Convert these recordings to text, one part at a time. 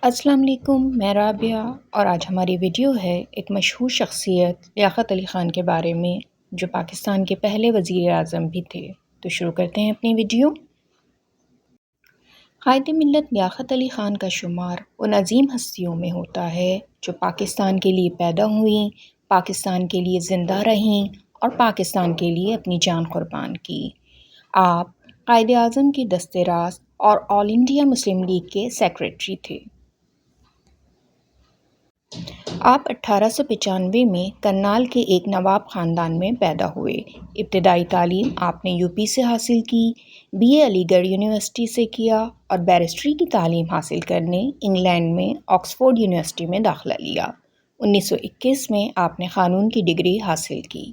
السلام علیکم، میں رابعہ اور آج ہماری ویڈیو ہے ایک مشہور شخصیت لیاقت علی خان کے بارے میں جو پاکستان کے پہلے وزیر اعظم بھی تھے۔ تو شروع کرتے ہیں اپنی ویڈیو۔ قائد ملت لیاقت علی خان کا شمار ان عظیم ہستیوں میں ہوتا ہے جو پاکستان کے لیے پیدا ہوئیں، پاکستان کے لیے زندہ رہیں اور پاکستان کے لیے اپنی جان قربان کی۔ آپ قائد اعظم کی دست راست اور آل انڈیا مسلم لیگ کے سیکریٹری تھے۔ آپ 1895 میں کرنال کے ایک نواب خاندان میں پیدا ہوئے۔ ابتدائی تعلیم آپ نے یو پی سے حاصل کی، بی اے علی گڑھ یونیورسٹی سے کیا اور بیرسٹری کی تعلیم حاصل کرنے انگلینڈ میں آکسفورڈ یونیورسٹی میں داخلہ لیا۔ 1921 میں آپ نے قانون کی ڈگری حاصل کی۔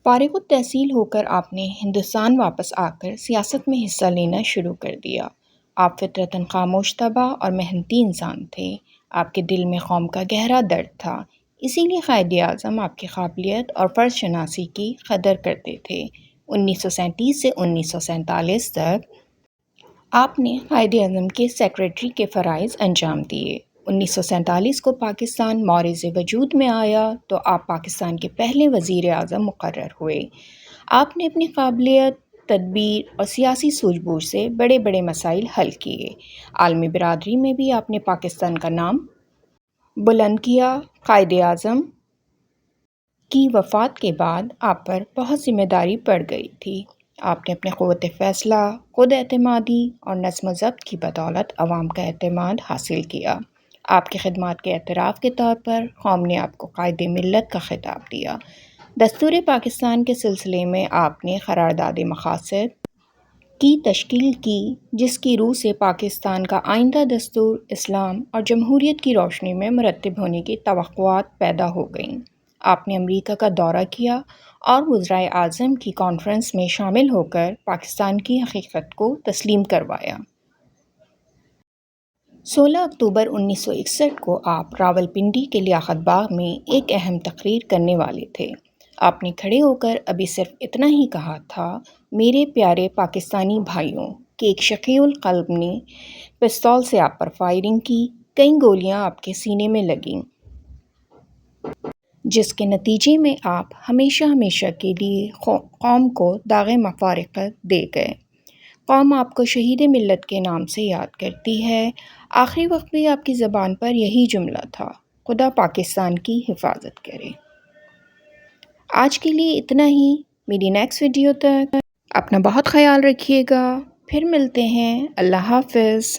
فارغ التحصیل ہو کر آپ نے ہندوستان واپس آ کر سیاست میں حصہ لینا شروع کر دیا۔ آپ فطرتاً خاموش طبع اور محنتی انسان تھے۔ آپ کے دل میں قوم کا گہرا درد تھا، اسی لیے قائد اعظم آپ کی قابلیت اور فرض شناسی کی قدر کرتے تھے۔ 1937 سے 1947 تک آپ نے قائد اعظم کے سیکریٹری کے فرائض انجام دیے۔ 1947 کو پاکستان معرض وجود میں آیا تو آپ پاکستان کے پہلے وزیر اعظم مقرر ہوئے۔ آپ نے اپنی قابلیت، تدبیر اور سیاسی سوجھ بوجھ سے بڑے بڑے مسائل حل کیے۔ عالمی برادری میں بھی آپ نے پاکستان کا نام بلند کیا۔ قائد اعظم کی وفات کے بعد آپ پر بہت ذمہ داری پڑ گئی تھی۔ آپ نے اپنے قوت فیصلہ، خود اعتمادی اور نظم و ضبط کی بدولت عوام کا اعتماد حاصل کیا۔ آپ کی خدمات کے اعتراف کے طور پر قوم نے آپ کو قائد ملت کا خطاب دیا۔ دستور پاکستان کے سلسلے میں آپ نے قرارداد مقاصد کی تشکیل کی، جس کی روح سے پاکستان کا آئندہ دستور اسلام اور جمہوریت کی روشنی میں مرتب ہونے کی توقعات پیدا ہو گئیں۔ آپ نے امریکہ کا دورہ کیا اور وزرائے اعظم کی کانفرنس میں شامل ہو کر پاکستان کی حقیقت کو تسلیم کروایا۔ 16 اکتوبر 1961 کو آپ راولپنڈی کے لیاقت باغ میں ایک اہم تقریر کرنے والے تھے۔ آپ نے کھڑے ہو کر ابھی صرف اتنا ہی کہا تھا، میرے پیارے پاکستانی بھائیوں، کہ ایک شقی القلب نے پستول سے آپ پر فائرنگ کی، کئی گولیاں آپ کے سینے میں لگیں، جس کے نتیجے میں آپ ہمیشہ ہمیشہ کے لیے قوم کو داغ مفارقت دے گئے۔ قوم آپ کو شہید ملت کے نام سے یاد کرتی ہے۔ آخری وقت بھی آپ کی زبان پر یہی جملہ تھا، خدا پاکستان کی حفاظت کرے۔ آج کے لیے اتنا ہی، میری نیکسٹ ویڈیو تک اپنا بہت خیال رکھیے گا، پھر ملتے ہیں، اللہ حافظ۔